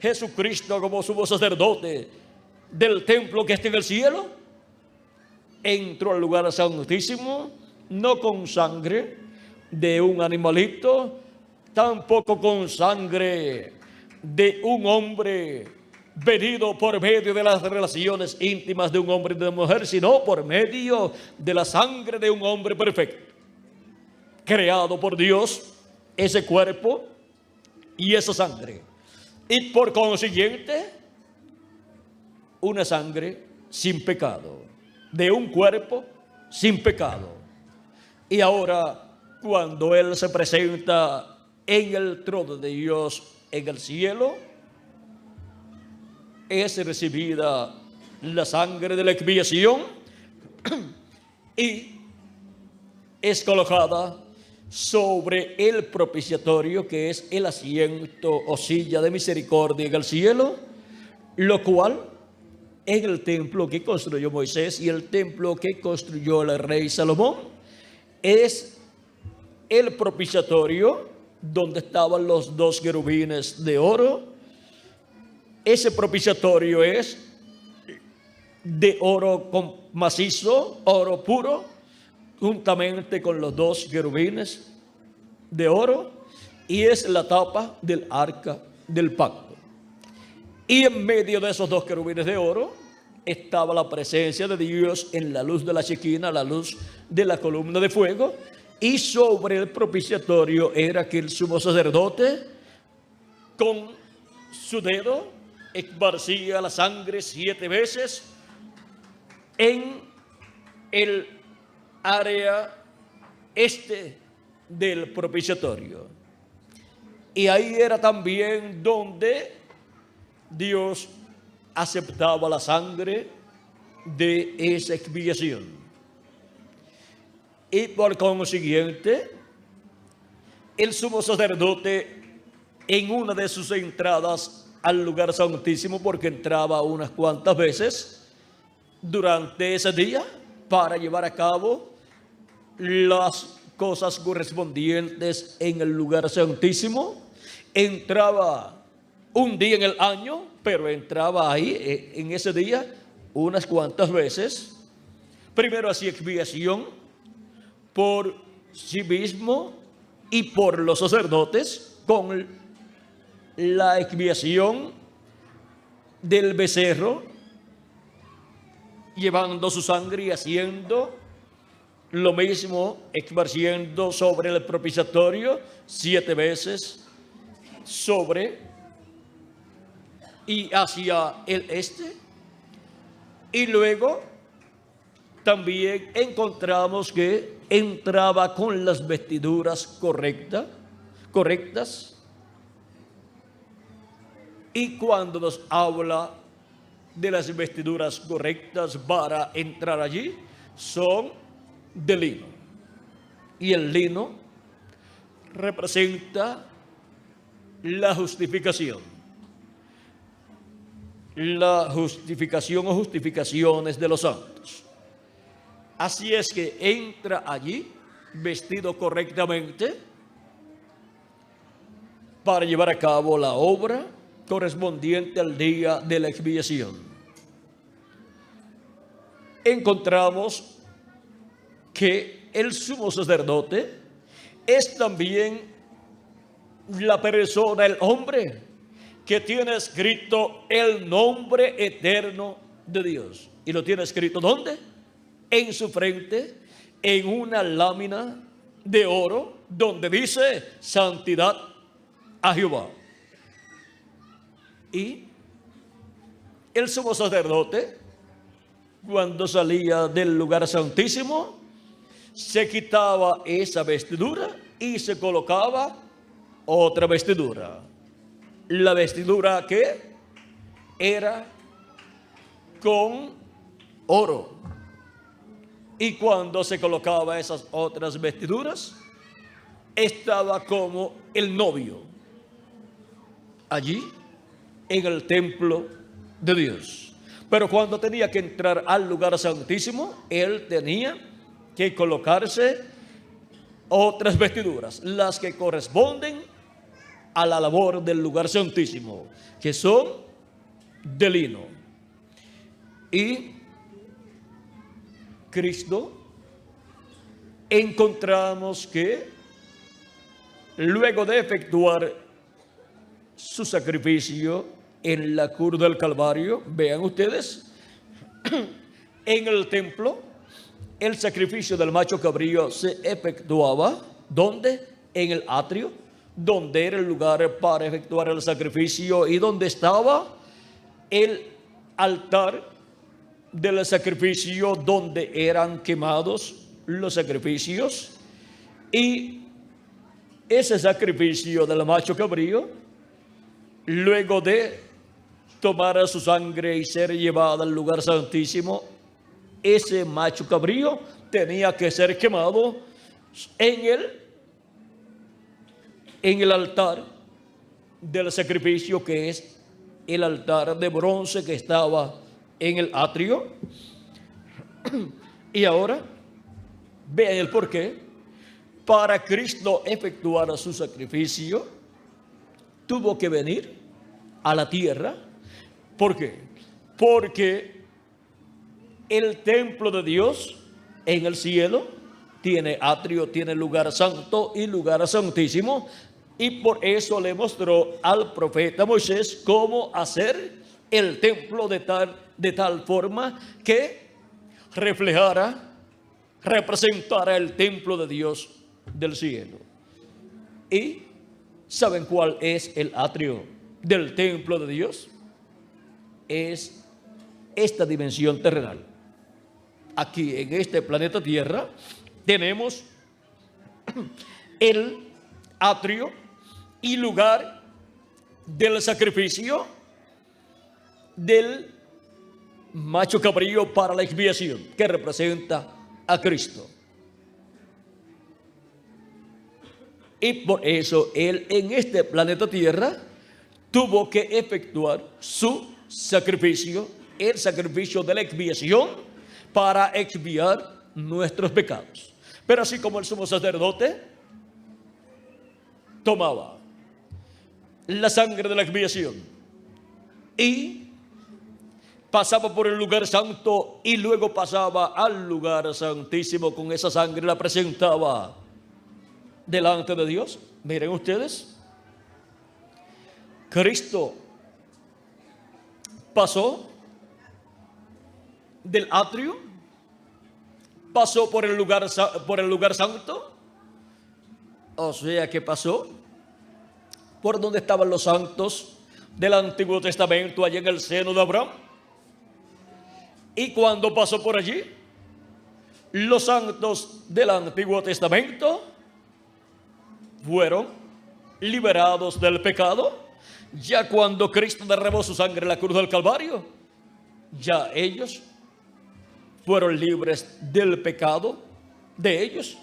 Jesucristo como sumo sacerdote del templo que está en el cielo, entró al lugar santísimo, no con sangre de un animalito, tampoco con sangre de un hombre venido por medio de las relaciones íntimas de un hombre y de una mujer, sino por medio de la sangre de un hombre perfecto, creado por Dios, ese cuerpo y esa sangre. Y por consiguiente, una sangre sin pecado, de un cuerpo sin pecado. Y ahora, cuando Él se presenta en el trono de Dios en el cielo, es recibida la sangre de la expiación y es colocada sobre el propiciatorio, que es el asiento o silla de misericordia en el cielo, lo cual en el templo que construyó Moisés y el templo que construyó el rey Salomón es el propiciatorio donde estaban los dos querubines de oro. Ese propiciatorio es de oro macizo, oro puro, juntamente con los dos querubines de oro, y es la tapa del arca del pacto. Y en medio de esos dos querubines de oro estaba la presencia de Dios en la luz de la Shequina, la luz de la columna de fuego, y sobre el propiciatorio era que el sumo sacerdote con su dedo esparcía la sangre 7 veces en el área este del propiciatorio. Y ahí era también donde Dios aceptaba la sangre de esa expiación. Y por consiguiente, el sumo sacerdote, en una de sus entradas al lugar santísimo, porque entraba unas cuantas veces durante ese día para llevar a cabo las cosas correspondientes en el lugar santísimo, entraba un día en el año, pero entraba ahí en ese día unas cuantas veces. Primero hacía expiación por sí mismo y por los sacerdotes con la expiación del becerro, llevando su sangre y haciendo lo mismo, esparciendo sobre el propiciatorio 7 veces sobre y hacia el este. Y luego también encontramos que entraba con las vestiduras correctas. Y cuando nos habla de las vestiduras correctas para entrar allí, son de lino. Y el lino representa la justificación. La justificación o justificaciones de los santos. Así es que entra allí vestido correctamente para llevar a cabo la obra correspondiente al día de la expiación. Encontramos que el sumo sacerdote es también la persona, el hombre que tiene escrito el nombre eterno de Dios. ¿Y lo tiene escrito dónde? En su frente, en una lámina de oro donde dice santidad a Jehová. Y el sumo sacerdote, cuando salía del lugar santísimo, se quitaba esa vestidura y se colocaba otra vestidura. La vestidura que era con oro. Y cuando se colocaba esas otras vestiduras, estaba como el novio allí en el templo de Dios. Pero cuando tenía que entrar al lugar santísimo, él tenía que colocarse otras vestiduras, las que corresponden a la labor del lugar santísimo, que son de lino. Y Cristo, encontramos que luego de efectuar su sacrificio en la cruz del Calvario, vean ustedes, en el templo, el sacrificio del macho cabrío se efectuaba, ¿dónde? En el atrio, donde era el lugar para efectuar el sacrificio y donde estaba el altar del sacrificio, donde eran quemados los sacrificios. Y ese sacrificio del macho cabrío, luego de tomar su sangre y ser llevada al lugar santísimo, ese macho cabrío tenía que ser quemado en el altar del sacrificio, que es el altar de bronce que estaba en el atrio. Y ahora vean el porqué. Para Cristo efectuar su sacrificio, tuvo que venir a la tierra. ¿Por qué? Porque el templo de Dios en el cielo tiene atrio, tiene lugar santo y lugar santísimo, y por eso le mostró al profeta Moisés cómo hacer el templo de tal forma que representara el templo de Dios del cielo. ¿Y saben cuál es el atrio del templo de Dios? Es esta dimensión terrenal. Aquí en este planeta Tierra tenemos el atrio y lugar del sacrificio del macho cabrío para la expiación, que representa a Cristo. Y por eso Él en este planeta Tierra tuvo que efectuar su sacrificio, el sacrificio de la expiación, para expiar nuestros pecados. Pero así como el sumo sacerdote tomaba la sangre de la expiación y pasaba por el lugar santo y luego pasaba al lugar santísimo, con esa sangre la presentaba delante de Dios. Miren ustedes, Cristo pasó del atrio, pasó por el lugar santo, o sea que pasó por donde estaban los santos del Antiguo Testamento, allá en el seno de Abraham. Y cuando pasó por allí, los santos del Antiguo Testamento fueron liberados del pecado. Ya cuando Cristo derramó su sangre en la cruz del Calvario, ya ellos fueron libres del pecado de ellos.